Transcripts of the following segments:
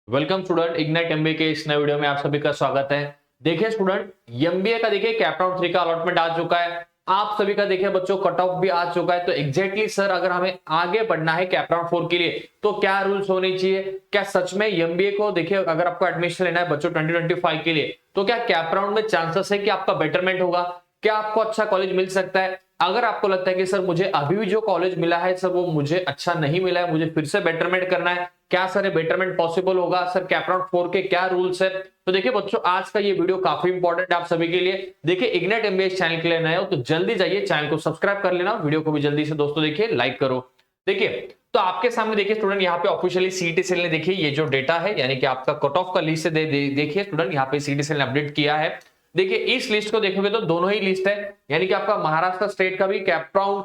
Welcome student, ignite MBA के इस नए वीडियो में आप सभी का स्वागत है। देखिए स्टूडेंट, एमबीए का देखिए कैप राउंड 3 का अलॉटमेंट आ चुका है। आप सभी का देखिए बच्चों कट ऑफ भी आ चुका है। तो एग्जैक्टली सर, अगर हमें आगे बढ़ना है कैप राउंड 4 के लिए तो क्या रूल्स होने चाहिए? क्या सच में एमबीए को देखिए अगर आपको एडमिशन लेना है बच्चों 2025 के लिए, तो क्या कैप राउंड में चांसेस है कि आपका बेटरमेंट होगा? क्या आपको अच्छा कॉलेज मिल सकता है? अगर आपको लगता है कि सर मुझे अभी भी जो कॉलेज मिला है सर वो मुझे अच्छा नहीं मिला है, मुझे फिर से बेटरमेंट करना है, क्या सर ये बेटरमेंट पॉसिबल होगा? सर कैप राउंड 4 के क्या रूल्स है? तो देखिए बच्चों, आज का ये वीडियो काफी इंपॉर्टेंट है आप सभी के लिए। देखिए इग्नाइट एमबीए चैनल के लिए नए हो तो जल्दी जाइए चैनल को सब्सक्राइब कर लेना, वीडियो को भी जल्दी से दोस्तों देखिए लाइक करो। देखिए तो आपके सामने देखिए स्टूडेंट, यहाँ पे ऑफिशियली सीईटी सेल ने देखिए ये जो डेटा है यानी कि आपका कट ऑफ का लिस्ट देखिए स्टूडेंट, यहाँ पे सीईटी सेल ने अपडेट किया है। देखिए इस लिस्ट को देखोगे तो दोनों ही लिस्ट है, यानी कि आपका महाराष्ट्र स्टेट का भी कैप राउंड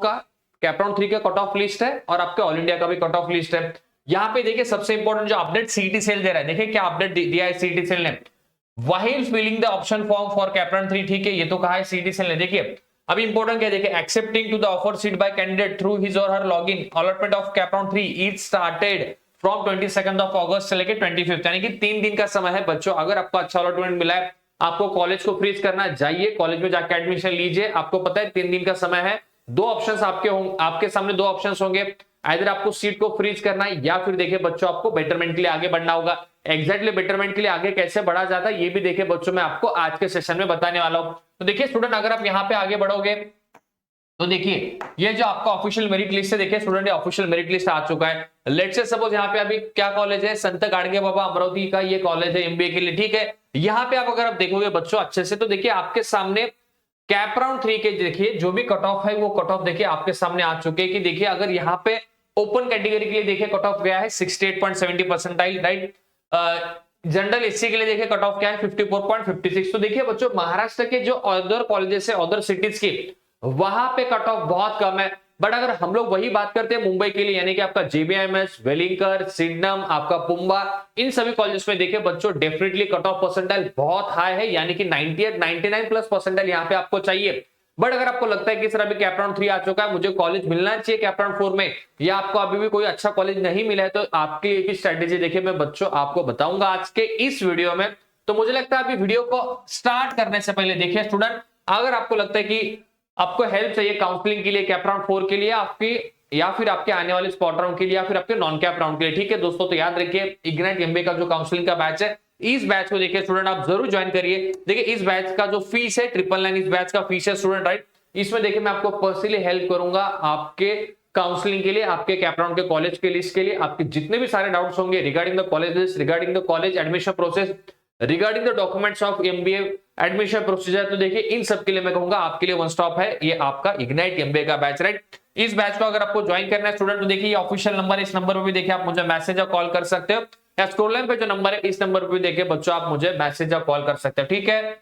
3 का कट ऑफ लिस्ट है और आपके ऑल इंडिया का भी कट ऑफ लिस्ट है। यहाँ पे देखिए सबसे इंपॉर्टेंट जो अपडेट सीईटी सेल दे रहा है, देखिए क्या अपडेट दिया है सीईटी सेल ने। While filling the option form for CAP round 3, ठीक है, ये तो कहा है सीईटी सेल ने। देखिए अभी इंपॉर्टेंट क्या है, देखिए accepting to the offer seat by candidate through his और her login allotment of cap round 3 is started from 22 of August से लेके 25, यानी कि 3 दिन का समय है बच्चों। अगर आपको अच्छा अलॉटमेंट मिला है, आपको कॉलेज को फ्रीज करना, जाइए कॉलेज में जाकर एडमिशन लीजिए। आपको पता है 3 दिन का समय है। दो ऑप्शंस आपके सामने दो ऑप्शंस होंगे, इधर आपको सीट को फ्रीज करना है या फिर देखिए बच्चों आपको बेटरमेंट के लिए आगे बढ़ना होगा। एग्जैक्टली बेटरमेंट के लिए आगे कैसे बढ़ा जाता है ये भी देखिए बच्चों मैं आपको आज के सेशन में बताने वाला हूं। तो देखिए स्टूडेंट, अगर आप यहाँ पे आगे बढ़ोगे तो देखिए ये जो आपका ऑफिशियल मेरिट लिस्ट है, देखिए स्टूडेंट ये ऑफिशियल मेरिट लिस्ट आ चुका है। लेट्स से सपोज यहाँ पे अभी क्या कॉलेज है, संत गाडगे बाबा अमरावती का ये कॉलेज है एमबीए के लिए, ठीक है। यहाँ पे आप अगर आप देखोगे बच्चों अच्छे से तो देखिए आपके सामने कैप राउंड 3 के देखिए जो भी कट ऑफ है वो कट ऑफ देखिए आपके सामने आ चुके हैं कि देखिए अगर यहाँ पे ओपन कैटेगरी के लिए देखिए कट ऑफ गया है 68.70 परसेंटाइल, राइट। जनरल एससी के लिए देखिए कट ऑफ क्या है 54.56। तो देखिए बच्चों महाराष्ट्र के जो अदर कॉलेजेस है अदर सिटीज के, वहां पे कट ऑफ बहुत कम है। बट अगर हम लोग वही बात करते हैं मुंबई के लिए, यानी कि आपका जेबीएमएस, वेलिंकर, सिडनम, आपका पुंबा, इन सभी कॉलेजेस में देखिए बच्चों डेफिनेटली कट ऑफ परसेंटाइल बहुत हाई है, यानी कि 98 99 प्लस परसेंटाइल यहाँ पे आपको चाहिए। बट अगर आपको लगता है कि सर अभी कैप राउंड 3 आ चुका है, मुझे कॉलेज मिलना चाहिए कैप राउंड 4 में, या आपको अभी भी कोई अच्छा कॉलेज नहीं मिला है, तो आपकी एक स्ट्रेटेजी देखिए मैं बच्चों आपको बताऊंगा आज के इस वीडियो में। तो मुझे लगता है अभी वीडियो को स्टार्ट करने से पहले देखिए स्टूडेंट, अगर आपको लगता है कि आपको हेल्प चाहिए काउंसलिंग के लिए कैप राउंड 4 के लिए आपकी, या फिर आपके आने वाले स्पॉट राउंड के लिए, या फिर आपके नॉन कैप राउंड के लिए, ठीक है दोस्तों, तो याद रखिए इग्नाइट एमबीए का जो काउंसलिंग का बैच है, इस बैच को देखिए स्टूडेंट आप जरूर ज्वाइन करिए। देखिए इस बैच का जो फीस है 999, इस बैच का फीस है स्टूडेंट, राइट। इसमें देखिए मैं आपको पर्सनली हेल्प करूंगा आपके काउंसलिंग के लिए, आपके कैप राउंड के कॉलेज के लिस्ट के लिए, आपके जितने भी सारे डाउट्स होंगे regarding the college list, regarding the college admission process, regarding the documents of MBA admission procedure, तो देखिए इन सब के लिए मैं कहूंगा आपके लिए वन स्टॉप है ये आपका इग्नाइट एमबीए का बैच, राइट। इस बैच को अगर आपको ज्वाइन करना है स्टूडेंट, तो देखिए ये ऑफिशियल नंबर है, इस नंबर पर भी देखिए आप मुझे मैसेज या कॉल कर सकते हो, या स्क्रोल लाइन पे जो नंबर है इस नंबर पर भी देखिए बच्चों आप मुझे मैसेज या कॉल कर सकते हो, ठीक है।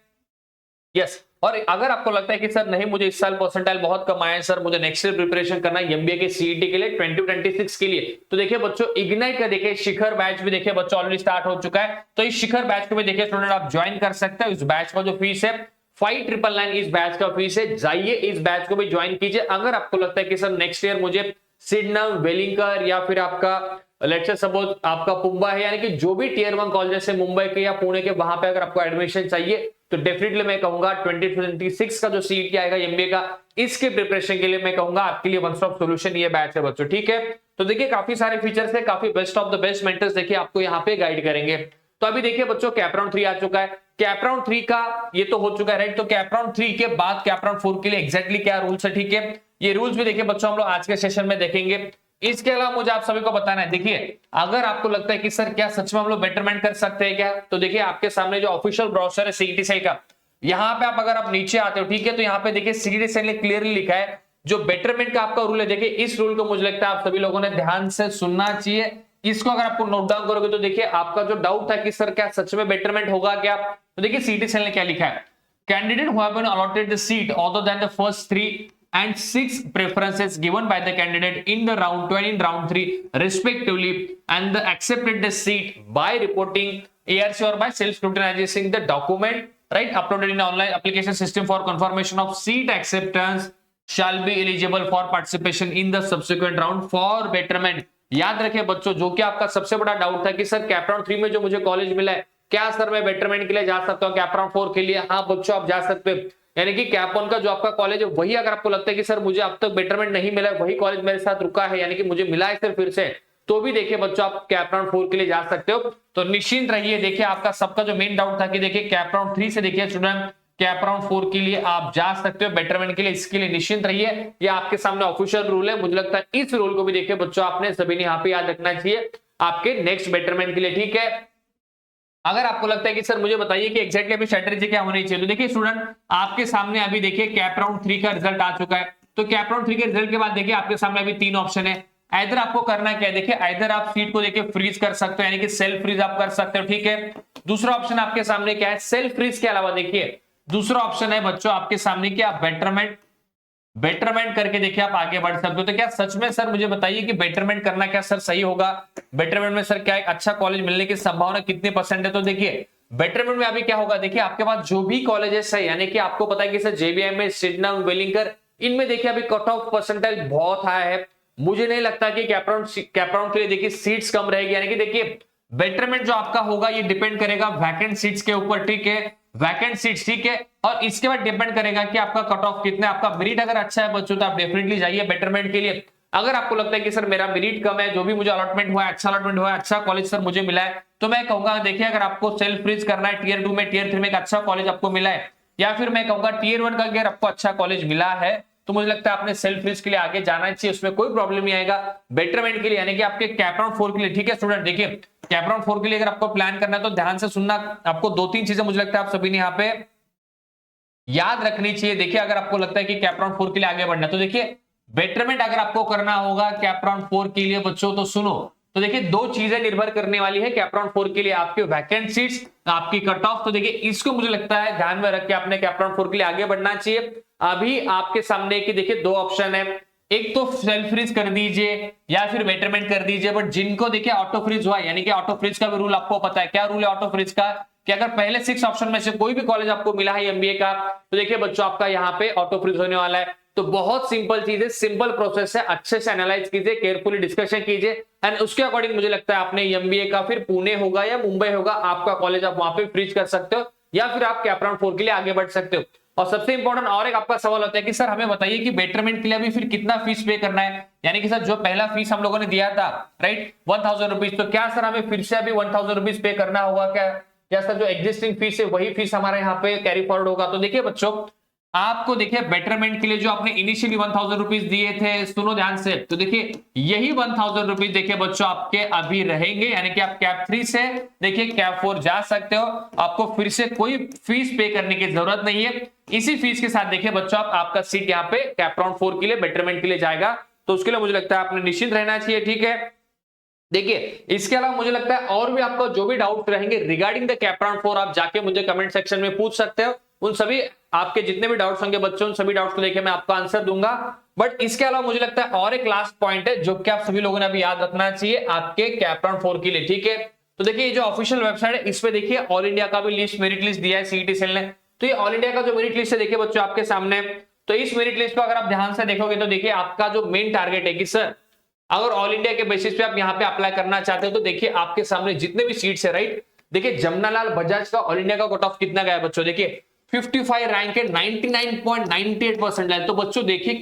यस, और अगर आपको लगता है कि सर नहीं मुझे इस साल परसेंटाइल बहुत कम आए हैं, सर मुझे नेक्स्ट ईयर प्रिपरेशन करना है एमबीए के सीईटी के लिए 2026 के लिए, तो देखिए बच्चों इग्नाइट का देखिए शिखर बैच भी देखिए बच्चों ऑलरेडी स्टार्ट हो चुका है। तो इस शिखर बैच को भी देखिए स्टूडेंट आप ज्वाइन कर सकते हैं। इस बैच का जो फीस है 5999 इस बैच का फीस है, जाइए इस बैच को भी ज्वाइन कीजिए। अगर आपको लगता है कि सर नेक्स्ट ईयर मुझे सिडनम, वेलिंकर या फिर आपका लेट्स से सपोज आपका पुंबा है, यानी कि जो भी टियर 1 कॉलेज है मुंबई के या पुणे के, वहां पे अगर आपको एडमिशन चाहिए तो डेफिनेटली मैं कहूंगा 2026 का जो सीईटी आएगा एमबीए का, इसके प्रिपरेशन के लिए मैं कहूंगा आपके लिए वन स्टॉप सॉल्यूशन ये बैच है बच्चों, ठीक है। तो देखिए काफी सारे फीचर्स है, काफी best of the best mentors देखिए आपको यहाँ पे गाइड करेंगे। तो अभी देखिए बच्चों कैप राउंड 3 आ चुका है, कैप राउंड 3 का ये तो हो चुका है, राइट। तो कैप राउंड 3 के बाद कैप राउंड 4 के लिए एग्जैक्टली क्या रूल्स है, ठीक है, ये रूल्स भी देखिए बच्चों हम लोग आज के सेशन में देखेंगे। इसके अलावा मुझे आप सभी को बताना है, देखिए अगर आपको लगता है कि सर क्या सच में हम लोग बेटरमेंट कर सकते हैं क्या, तो देखिए आपके सामने जो ऑफिशियल ब्राउज़र है सीईटी सेल का, यहाँ पे आप अगर आप नीचे आते हो, ठीक है, तो यहाँ पे देखिए सीईटी सेल ने क्लियरली लिखा है जो बेटरमेंट का आपका रूल है। देखिए इस रूल को मुझे लगता है आप सभी लोगों ने ध्यान से सुनना चाहिए। इसको अगर आपको नोट डाउन करोगे तो देखिए आपका जो डाउट था कि सर क्या सच में बेटरमेंट होगा क्या, तो देखिए सीईटी सेल ने क्या लिखा है, candidate who have been allotted the seat other than the first 3 and 6 preferences given by the candidate in the round 2 and in round 3 respectively, and the accepted the seat by reporting ARC or by self scrutinizing the document, right, uploaded in online application system for confirmation of seat acceptance shall be eligible for participation in the subsequent round for betterment, याद रखिए बच्चों, जो कि आपका सबसे बड़ा doubt था कि सर कैप 3 में जो मुझे कॉलेज मिला है, क्या सर मैं बेटरमेंट के लिए जा सकता हूँ कैप 4 के लिए? हाँ बच्चों, आप जा सकते हो। यानी कि कैप 1 का जो आपका कॉलेज है वही, अगर आपको लगता है कि सर मुझे अब तक बेटरमेंट नहीं मिला है, वही कॉलेज मेरे साथ रुका है, यानी कि मुझे मिला है सर फिर से, तो भी देखिए बच्चों आप कैप 4 के लिए जा सकते हो। तो निश्चिंत रहिए, देखिए आपका सबका जो मेन डाउट था कि देखिए कैप 3 से देखिए स्टूडेंट कैप 4 के लिए आप जा सकते हो बेटरमेंट के लिए, इसके लिए निश्चिंत रहिए, ये आपके सामने ऑफिशियल रूल है। मुझे लगता है इस रूल को भी देखिए बच्चों आपने सभी ने यहाँ पे याद रखना चाहिए आपके नेक्स्ट बेटरमेंट के लिए, ठीक है। अगर आपको लगता है कि सर मुझे बताइए कि एग्जैक्टली अभी स्ट्रेटेजी क्या होनी चाहिए, तो देखिए स्टूडेंट आपके सामने अभी देखिए कैप 3 का रिजल्ट आ चुका है। तो कैप 3 के रिजल्ट के बाद देखिए आपके सामने अभी 3 ऑप्शन है। इधर आपको करना क्या है, देखिए इधर आप सीट को देखिए फ्रीज कर सकते हो, यानी कि सेल्फ फ्रीज आप कर सकते हो, ठीक है। दूसरा ऑप्शन आपके सामने क्या है, सेल्फ फ्रीज के अलावा देखिए दूसरा ऑप्शन है बच्चों आपके सामने क्या, बेटरमेंट करके देखिए आप आगे बढ़ सकते हो। तो क्या सच में सर मुझे बताइए कि बेटरमेंट करना क्या सर सही होगा? बेटरमेंट में सर क्या एक अच्छा कॉलेज मिलने की संभावना कितनी परसेंट है? तो देखिए बेटरमेंट में अभी क्या होगा, देखिए आपके पास जो भी कॉलेजेस है, यानी कि आपको पता है कि सर जेबीएम में, सिडनम, वेलिंगर, इनमें देखिए अभी कट ऑफ परसेंटेज बहुत हाई है। मुझे नहीं लगता कि कैप राउंड के लिए देखिए सीट्स कम रहेगी, यानी कि देखिए बेटरमेंट जो आपका होगा ये डिपेंड करेगा वैकेंट सीट्स के ऊपर, ठीक है, वैकेंट सीट्स, ठीक है। और इसके बाद डिपेंड करेगा कि आपका कट ऑफ कितना है। आपका मेरिट अगर अच्छा है बच्चों तो आप डेफिनेटली जाइए बेटरमेंट के लिए। अगर आपको लगता है कि सर मेरा मेरिट कम है, जो भी मुझे अलॉटमेंट हुआ है, अच्छा अलॉटमेंट हुआ है, अच्छा कॉलेज सर मुझे मिला है, तो मैं कहूंगा देखिए अगर आपको सेल्फ फ्रीज करना है, टियर 2 में, टियर 3 में एक अच्छा कॉलेज आपको मिला है, या फिर मैं कहूंगा टियर 1 का अगर आपको अच्छा कॉलेज मिला है, तो मुझे लगता है आपने सेल्फ फ्रीज के लिए आगे जाना चाहिए, उसमें कोई प्रॉब्लम नहीं आएगा। बेटरमेंट के लिए यानी कि आपके कैप 4 के लिए, ठीक है स्टूडेंट, देखिए कैप 4 के लिए अगर आपको प्लान करना है तो ध्यान से सुनना, आपको 2-3 चीजें मुझे लगता है आप सभी ने यहाँ पे याद रखनी चाहिए। देखिए अगर आपको लगता है कि कैप 4 के लिए आगे बढ़ना है, तो देखिए बेटरमेंट अगर आपको करना होगा कैप 4 के लिए बच्चों, तो सुनो, तो देखिए 2 चीजें निर्भर करने वाली है कैप 4 के लिए, आपके वैकेंट सीट्स, आपकी कट ऑफ। तो देखिए इसको मुझे लगता है ध्यान में रख के आपने कैप 4 के लिए आगे बढ़ना चाहिए। अभी आपके सामने की देखिए 2 ऑप्शन है, एक तो सेल्फ फ्रीज कर दीजिए या फिर बेटरमेंट कर दीजिए। बट जिनको देखिए ऑटो फ्रीज हुआ, यानी कि ऑटो फ्रीज का भी रूल आपको पता है, क्या रूल है ऑटो फ्रीज का, कि अगर पहले 6 ऑप्शन में से कोई भी कॉलेज आपको मिला है एमबीए का, तो देखिए बच्चों आपका यहाँ पे ऑटो फ्रीज होने वाला है। तो बहुत सिंपल चीज है, सिंपल प्रोसेस है, अच्छे से एनालाइज कीजिए, केयरफुली डिस्कशन कीजिए, एंड उसके अकॉर्डिंग मुझे लगता है आपने एमबीए का फिर पुणे होगा या मुंबई होगा आपका कॉलेज, आप वहां पे फ्रीज कर सकते हो, या फिर आप कैप 4 के लिए आगे बढ़ सकते हो। और सबसे इंपॉर्टेंट और एक आपका सवाल होता है कि सर हमें बताइए कि बेटरमेंट के लिए अभी फिर कितना फीस पे करना है, यानी कि सर जो पहला फीस हम लोगों ने दिया था, राइट, 1000 रुपीज, तो क्या सर हमें फिर से अभी 1000 रुपीज पे करना होगा क्या, या सर जो एग्जिस्टिंग फीस है वही फीस हमारे यहाँ पे कैरी फॉरवर्ड होगा? तो देखिए बच्चों आपको देखिए बेटरमेंट के लिए जो आपने इनिशियली 1000 रुपीज दिए थे, सुनो ध्यान से, तो देखिए यही 1000 रुपीज देखिए बच्चों आपके अभी रहेंगे, यानी कि आप कैप 3 से देखिए कैप 4 जा सकते हो, आपको फिर से कोई फीस पे करने की जरूरत नहीं है। इसी फीस के साथ देखिए बच्चों आपका सीट यहाँ पे कैप 4 के लिए, बेटरमेंट के लिए जाएगा, तो उसके लिए मुझे लगता है आपने निश्चिंत रहना चाहिए, ठीक है। देखिए इसके अलावा मुझे लगता है और भी आपको जो भी डाउट रहेंगे रिगार्डिंग द कैप 4, आप जाके मुझे कमेंट सेक्शन में पूछ सकते हो। उन सभी आपके जितने भी डाउट्स होंगे बच्चों, उन सभी डाउट्स को लेके मैं आपका आंसर दूंगा। बट इसके अलावा मुझे लगता है और एक लास्ट पॉइंट है जो कि आप सभी लोगों ने अभी याद रखना चाहिए आपके कैप 4 के लिए, ठीक है। तो देखिए ये जो ऑफिशियल वेबसाइट है इस पे देखिए ऑल इंडिया का भी लिस्ट, मेरिट लिस्ट दिया है सीईटी सेल ने। तो ये ऑल इंडिया का जो मेरिट लिस्ट है देखिए बच्चों आपके सामने, तो इस मेरिट लिस्ट को अगर आप ध्यान से देखोगे तो देखिए आपका जो मेन टारगेट है कि सर अगर ऑल इंडिया के बेसिस पे आप यहाँ पे अप्लाई करना चाहते हो, तो देखिए आपके सामने जितने भी सीट्स है, राइट, देखिए जमनालाल बजाज का ऑल इंडिया का कट ऑफ कितना गया बच्चों, देखिए 55 रैंक है, 99.98% है। तो बच्चों देखिए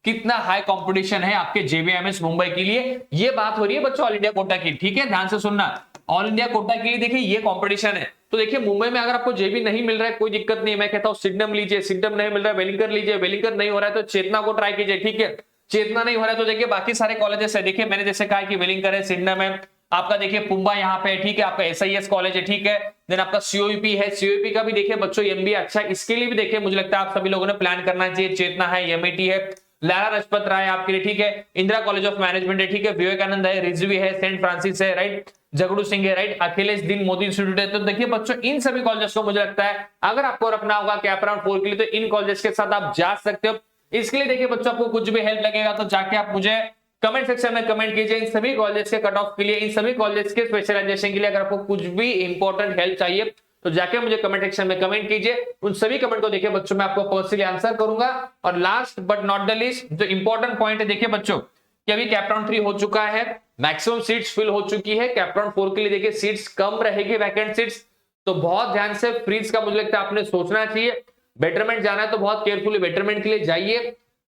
कितना हाई कंपटीशन है आपके जेबीएमएस मुंबई के लिए। ये बात हो रही है बच्चों ऑल इंडिया कोटा की, ठीक है, ध्यान से सुनना, ऑल इंडिया कोटा के लिए देखिए ये कंपटीशन है। तो देखिए मुंबई में अगर आपको जेबी नहीं मिल रहा है कोई दिक्कत नहीं है, मैं कहता हूँ सिडनम लीजिए, सिडनम नहीं मिल रहा है वेलिंगर लीजिए, वेलिंगर नहीं हो रहा है तो चेतना को ट्राई कीजिए, ठीक है, चेतना नहीं हो रहा है तो देखिए बाकी सारे कॉलेजेस है, देखिए मैंने जैसे कहा कि वेलिंगर है, सिडनम है, आपका देखिए पुंबा यहाँ पे है, ठीक है, आपका एसआईएस कॉलेज है, ठीक है, देन आपका सीओईपी है, सीओईपी का भी देखिए बच्चों एमबीए अच्छा है, इसके लिए भी देखिए मुझे लगता है आप सभी लोगों ने प्लान करना चाहिए। चेतना है, एमआईटी है, लाला लाजपत राय आपके लिए, ठीक है, इंदिरा कॉलेज ऑफ मैनेजमेंट है, ठीक है, विवेकानंद है, रिजवी है, सेंट फ्रांसिस है, राइट, झगड़ू सिंह है, राइट, अखिलेश दिन मोदी इंस्टीट्यूट है। तो देखिए बच्चों इन सभी कॉलेजेस को मुझे लगता है अगर आपको रखना होगा कैप 4 के लिए तो इन कॉलेजेस के साथ आप जा सकते हो। इसके लिए देखिए बच्चों आपको कुछ भी हेल्प लगेगा तो जाके आप मुझे कमेंट सेक्शन में कमेंट कीजिए। इन सभी कॉलेज के कट ऑफ के लिए, इन सभी कॉलेज के स्पेशलाइजेशन के लिए अगर आपको कुछ भी इंपॉर्टेंट हेल्प चाहिए तो जाके मुझे कमेंट सेक्शन में कमेंट कीजिए। उन सभी कमेंट को देखिए बच्चों मैं आपको पर्सनली आंसर करूंगा। और last but not the least जो इंपॉर्टेंट पॉइंट है देखिए बच्चों कि अभी कैपराउंड 3 हो चुका है, मैक्सिमम सीट्स फिल हो चुकी है। कैपराउंड 4 के लिए देखिए सीट्स कम रहेगी, वैकेंट सीट्स। तो बहुत ध्यान से फ्रीज का मुझे लगता है आपने सोचना चाहिए। बेटरमेंट जाना है तो बहुत केयरफुली बेटरमेंट के लिए जाइए।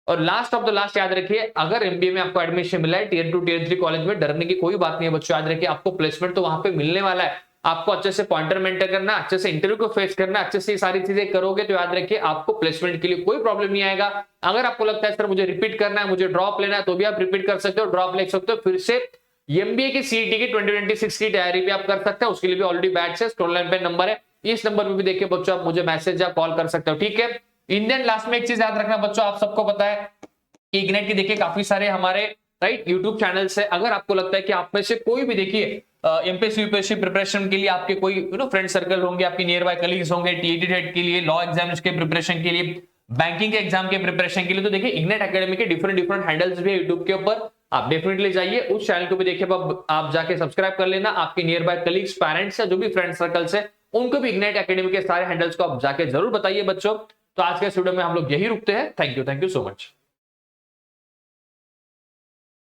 और लास्ट ऑफ द लास्ट याद रखिए, अगर एमबीए में आपको एडमिशन मिला है टियर 2 टियर 3 कॉलेज में, डरने की कोई बात नहीं है बच्चों। याद रखिए आपको प्लेसमेंट तो वहां पे मिलने वाला है। आपको अच्छे से पॉइंटर मेंटेन करना, अच्छे से इंटरव्यू को फेस करना, अच्छे से ये सारी चीजें करोगे तो याद रखिए आपको प्लेसमेंट के लिए कोई प्रॉब्लम नहीं आएगा। अगर आपको लगता है सर मुझे रिपीट करना है, मुझे ड्रॉप लेना है, तो भी आप रिपीट कर सकते हो, ड्रॉप ले सकते हो। फिर से एमबीए की सीईटी की 2026 की तैयारी भी आप कर सकते हो। उसके लिए भी ऑलरेडी बैच है, स्क्रॉल लाइन पे नंबर है, इस नंबर पे भी देखिए बच्चों आप मुझे मैसेज या कॉल कर सकते हो, ठीक है। इंडियन लास्ट में एक चीज याद रखना बच्चों, आप सबको पता है इग्नाइट के देखिए काफी सारे हमारे राइट यूट्यूब चैनल्स है। अगर आपको लगता है कि आप में से कोई भी देखिए एमपीएससी यूपीएससी प्रिपरेशन के लिए आपके कोई फ्रेंड सर्कल होंगे, आपके नियर बाय कलीग्स होंगे, टीईटी टेट के लिए, लॉ एग्जाम्स के प्रिपरेशन के लिए, बैंकिंग के एग्जाम के प्रिपरेशन के लिए, तो देखिए इग्नाइट एकेडमी के डिफरेंट हैंडल्स भी है यूट्यूब के ऊपर, आप डेफिनेटली जाइए उस चैनल को भी देखिए, आप जाके सब्सक्राइब कर लेना। आपके नियर बाय कलीग्स, पेरेंट्स या जो भी फ्रेंड सर्कल्स है उनको भी इग्नाइट एकेडमी के सारे हैंडल्स को आप जाके जरूर बताइए बच्चों। तो आज के वीडियो में हम लोग यही रुकते हैं। Thank you so much.